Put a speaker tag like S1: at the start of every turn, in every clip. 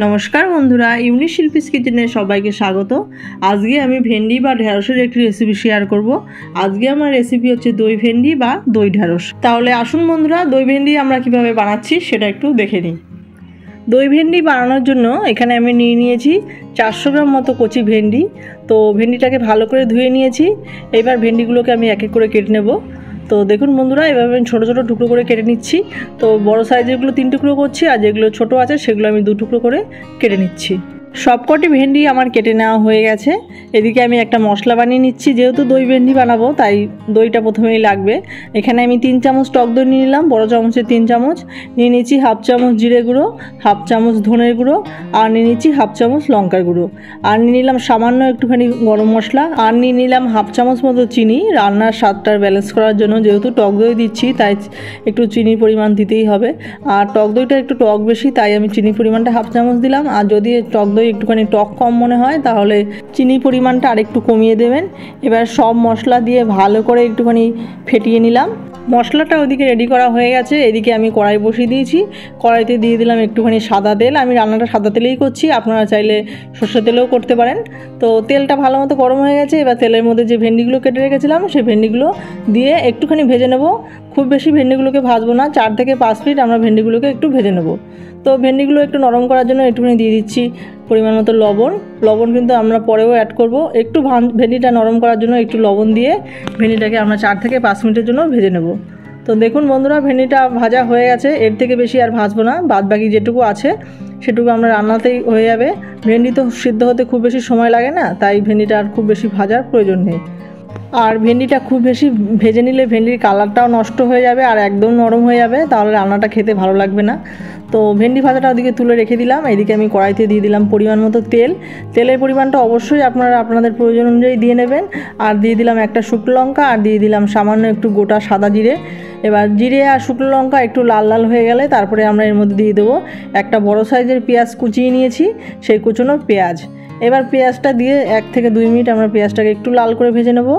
S1: নমস্কার বন্ধুরা, ইউনিক শিল্পীস কিচেনে সবাইকে স্বাগত। আজকে আমি ভেন্ডি বা ঢেঁড়সের একটি রেসিপি শেয়ার করব। আজকে আমার রেসিপি হচ্ছে দই ভেন্ডি বা দই ঢেঁড়স। তাহলে আসুন বন্ধুরা, দই ভেন্ডি আমরা কিভাবে বানাচ্ছি সেটা একটু দেখে নিই। দই ভেন্ডি বানানোর জন্য এখানে আমি নিয়ে নিয়েছি 400 গ্রাম মতো কচি ভেন্ডি। তো ভেন্ডিটাকে ভালো করে ধুয়ে নিয়েছি। এবার ভেন্ডিগুলোকে আমি এক এক করে কেটে নেব। তো দেখুন বন্ধুরা, এভাবে আমি ছোটো ছোটো টুকরো করে কেটে নিচ্ছি। তো বড় সাইজেরগুলো 3 টুকরো করছি, আর যেগুলো ছোটো আছে সেগুলো আমি 2 টুকরো করে কেটে নিচ্ছি। সবকটি ভেন্ডি আমার কেটে নেওয়া হয়ে গেছে। এদিকে আমি একটা মশলা বানিয়ে নিচ্ছি। যেহেতু দই ভেন্ডি বানাবো তাই দইটা প্রথমেই লাগবে। এখানে আমি 3 চামচ টক দই নিয়ে নিলাম, বড় চামচের 3 চামচ নিয়ে নিচ্ছি। হাফ চামচ জিরে গুঁড়ো, হাফ চামচ ধনের গুঁড়ো, আর নিয়ে নিচ্ছি হাফ চামচ লঙ্কার গুঁড়ো, আর নিয়ে নিলাম সামান্য একটুখানি গরম মশলা, আর নিয়ে নিলাম হাফ চামচ মতো চিনি, রান্নার স্বাদটা ব্যালেন্স করার জন্য। যেহেতু টক দই দিচ্ছি তাই একটু চিনির পরিমাণ দিতেই হবে। আর টক দইটা একটু টক বেশি, তাই আমি চিনির পরিমাণটা হাফ চামচ দিলাম। আর যদি টক দই একটুখানি টক কম মনে হয় তাহলে চিনির পরিমাণটা আরেকটু কমিয়ে দেবেন। এবার সব মশলা দিয়ে ভালো করে একটুখানি ফেটিয়ে নিলাম। মশলাটা ওদিকে রেডি করা হয়ে গেছে। এদিকে আমি কড়াই বসিয়ে দিয়েছি। কড়াইতে দিয়ে দিলাম একটুখানি সাদা তেল। আমি রান্নাটা সাদা তেলেই করছি, আপনারা চাইলে সর্ষের তেলেও করতে পারেন। তো তেলটা ভালো মতো গরম হয়ে গেছে। এবার তেলের মধ্যে যে ভেন্ডিগুলো কেটে রেখেছিলাম সেই ভেন্ডিগুলো দিয়ে একটুখানি ভেজে নেব। খুব বেশি ভেন্ডিগুলোকে ভাজবো না, 4 থেকে 5 মিনিট আমরা ভেন্ডিগুলোকে একটু ভেজে নেব। তো ভেন্ডিগুলো একটু নরম করার জন্য একটুখানি দিয়ে দিচ্ছি পরিমাণ মতো লবণ কিন্তু আমরা পরেও অ্যাড করব। একটু ভেন্ডিটা নরম করার জন্য একটু লবণ দিয়ে ভেন্ডিটাকে আমরা 4 থেকে 5 মিনিটের জন্য ভেজে নেব। তো দেখুন বন্ধুরা, ভেন্ডিটা ভাজা হয়ে গেছে। এর থেকে বেশি আর ভাজবো না, বাদ বাকি যেটুকু আছে সেটুকু আমরা রান্নাতেই হয়ে যাবে। ভেন্ডি তো সিদ্ধ হতে খুব বেশি সময় লাগে না, তাই ভেন্ডিটা আর খুব বেশি ভাজার প্রয়োজন নেই। আর ভেন্ডিটা খুব বেশি ভেজে নিলে ভেন্ডির কালারটাও নষ্ট হয়ে যাবে আর একদম নরম হয়ে যাবে, তাহলে রান্নাটা খেতে ভালো লাগবে না। তো ভেন্ডি ভাজাটা ওদিকে তুলে রেখে দিলাম। এদিকে আমি কড়াইতে দিয়ে দিলাম পরিমাণ মতো তেল। তেলের পরিমাণটা অবশ্যই আপনারা আপনাদের প্রয়োজন অনুযায়ী দিয়ে নেবেন। আর দিয়ে দিলাম একটা শুকনো লঙ্কা, আর দিয়ে দিলাম সামান্য একটু গোটা সাদা জিরে। এবার জিরে আর শুকনো লঙ্কা একটু লাল লাল হয়ে গেলে তারপরে আমরা এর মধ্যে দিয়ে দেবো একটা বড় সাইজের পেঁয়াজ কুচিয়ে নিয়েছি, সেই কুচনো পেঁয়াজ। এবার পেঁয়াজটা দিয়ে 1 থেকে 2 মিনিট আমরা পেঁয়াজটাকে একটু লাল করে ভেজে নেব।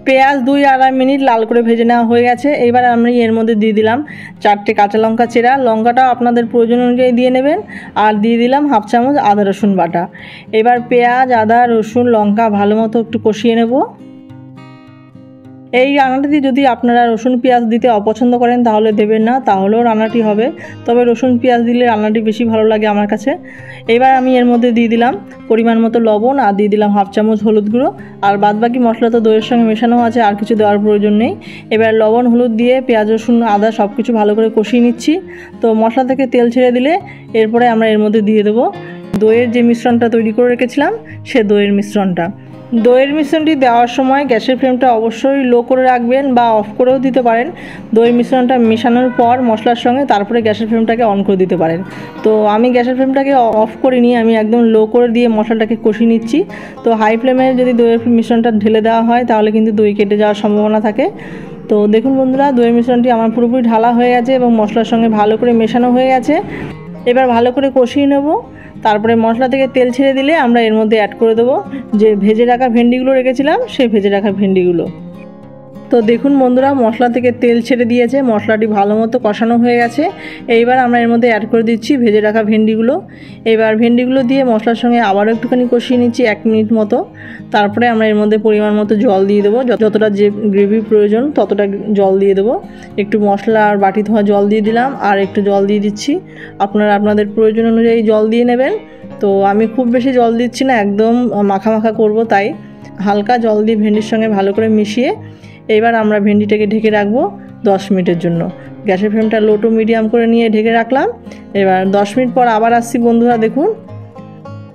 S1: পেঁয়াজ 2-2.5 মিনিট লাল করে ভেজে নেওয়া হয়ে গেছে। এবার আমি এর মধ্যে দিয়ে দিলাম 4টে কাঁচা লঙ্কা চেরা। লঙ্কাটাও আপনাদের প্রয়োজন অনুযায়ী দিয়ে নেবেন। আর দিয়ে দিলাম হাফ চামচ আদা রসুন বাটা। এবার পেঁয়াজ, আদা, রসুন, লঙ্কা ভালো মতো একটু কষিয়ে নেব। এই রান্নাটি যদি আপনারা রসুন পেঁয়াজ দিতে অপছন্দ করেন তাহলে দেবেন না, তাহলেও রান্নাটি হবে। তবে রসুন পেঁয়াজ দিলে রান্নাটি বেশি ভালো লাগে আমার কাছে। এবার আমি এর মধ্যে দিয়ে দিলাম পরিমাণ মতো লবণ, আর দিয়ে দিলাম হাফ চামচ হলুদ গুঁড়ো। আর বাদবাকি মশলা তো দইয়ের সঙ্গে মেশানো আছে, আর কিছু দেওয়ার প্রয়োজন নেই। এবার লবণ হলুদ দিয়ে পেঁয়াজ, রসুন, আদা সব কিছু ভালো করে কষিয়ে নিচ্ছি। তো মশলা থেকে তেল ছেড়ে দিলে এরপরে আমরা এর মধ্যে দিয়ে দেবো দইয়ের যে মিশ্রণটা তৈরি করে রেখেছিলাম, সে দইয়ের মিশ্রণটা। দইয়ের মিশ্রণটি দেওয়ার সময় গ্যাসের ফ্লেমটা অবশ্যই লো করে রাখবেন, বা অফ করেও দিতে পারেন। দইয়ের মিশ্রণটা মেশানোর পর মশলার সঙ্গে তারপরে গ্যাসের ফ্লেমটাকে অন করে দিতে পারেন। তো আমি গ্যাসের ফ্লেমটাকে অফ করিনি, আমি একদম লো করে দিয়ে মশলাটাকে কষিয়ে নিচ্ছি। তো হাই ফ্লেমে যদি দইয়ের মিশ্রণটা ঢেলে দেওয়া হয় তাহলে কিন্তু দই কেটে যাওয়ার সম্ভাবনা থাকে। তো দেখুন বন্ধুরা, দইয়ের মিশ্রণটি আমার পুরোপুরি ঢালা হয়ে গেছে এবং মশলার সঙ্গে ভালো করে মেশানো হয়ে গেছে। এবার ভালো করে কষিয়ে নেব। তারপরে মশলা থেকে তেল ছেড়ে দিলে আমরা এর মধ্যে অ্যাড করে দেবো যে ভেজে রাখা ভেন্ডিগুলো রেখেছিলাম, সেই ভেজে রাখা ভেন্ডিগুলো। তো দেখুন বন্ধুরা, মশলা থেকে তেল ছেড়ে দিয়েছে, মশলাটি ভালো মতো কষানো হয়ে গেছে। এইবার আমরা এর মধ্যে অ্যাড করে দিচ্ছি ভেজে রাখা ভেন্ডিগুলো। এবার ভেন্ডিগুলো দিয়ে মশলার সঙ্গে আবারও একটুখানি কষিয়ে নিচ্ছি 1 মিনিট মতো। তারপরে আমরা এর মধ্যে পরিমাণ মতো জল দিয়ে দেবো, যতটা যে গ্রেভির প্রয়োজন ততটা জল দিয়ে দেবো। একটু মশলা আর বাটি ধোয়া জল দিয়ে দিলাম, আর একটু জল দিয়ে দিচ্ছি। আপনারা আপনাদের প্রয়োজন অনুযায়ী জল দিয়ে নেবেন। তো আমি খুব বেশি জল দিচ্ছি না, একদম মাখা মাখা করব, তাই হালকা জল দিয়ে ভেন্ডির সঙ্গে ভালো করে মিশিয়ে এবার আমরা ভেন্ডিটাকে ঢেকে রাখবো 10 মিনিটের জন্য। গ্যাসের ফ্লেমটা লো টু মিডিয়াম করে নিয়ে ঢেকে রাখলাম। এবার 10 মিনিট পর আবার আসছি বন্ধুরা। দেখুন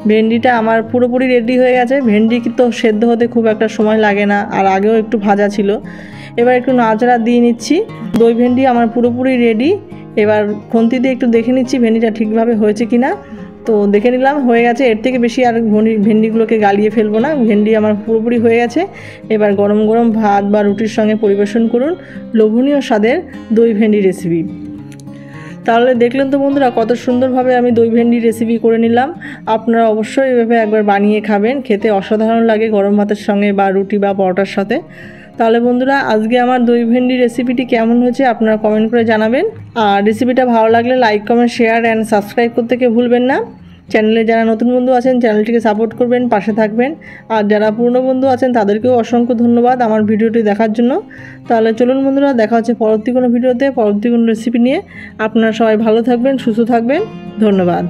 S1: ভেন্ডিটা আমার পুরোপুরি রেডি হয়ে গেছে। ভেন্ডি তো সেদ্ধ হতে খুব একটা সময় লাগে না, আর আগেও একটু ভাজা ছিল। এবার একটু নাড়াচাড়া দিয়ে নিচ্ছি। দই ভেন্ডি আমার পুরোপুরি রেডি। এবার খুন্তি দিয়ে একটু দেখে নিচ্ছি ভেন্ডিটা ঠিকভাবে হয়েছে কিনা। তো দেখে নিলাম হয়ে গেছে। এর থেকে বেশি আর ভেন্ডিগুলোকে গালিয়ে ফেলবো না, ভেন্ডি আমার পুরোপুরি হয়ে গেছে। এবার গরম গরম ভাত বা রুটির সঙ্গে পরিবেশন করুন লোভনীয় স্বাদের দই ভেন্ডি রেসিপি। তাহলে দেখলেন তো বন্ধুরা, কত সুন্দরভাবে আমি দই ভেন্ডি রেসিপি করে নিলাম। আপনারা অবশ্যই এভাবে একবার বানিয়ে খাবেন, খেতে অসাধারণ লাগে গরম ভাতের সঙ্গে বা রুটি বা পরোটার সাথে। তাহলে বন্ধুরা আজকে আমার দই ভেন্ডি রেসিপিটি কেমন হয়েছে আপনারা কমেন্ট করে জানাবেন। আর রেসিপিটা ভালো লাগলে like comment share and subscribe করতে কেউ ভুলবেন না। চ্যানেলে যারা নতুন বন্ধু আছেন চ্যানেলটিকে সাপোর্ট করবেন, পাশে থাকবেন। আর যারা পুরনো বন্ধু আছেন তাদেরকেও অসংখ্য ধন্যবাদ আমার ভিডিওটি দেখার জন্য। তাহলে চলুন বন্ধুরা, দেখা হচ্ছে পরবর্তী কোনো ভিডিওতে, পরবর্তী কোনো রেসিপি নিয়ে। আপনারা সবাই ভালো থাকবেন, সুস্থ থাকবেন। ধন্যবাদ।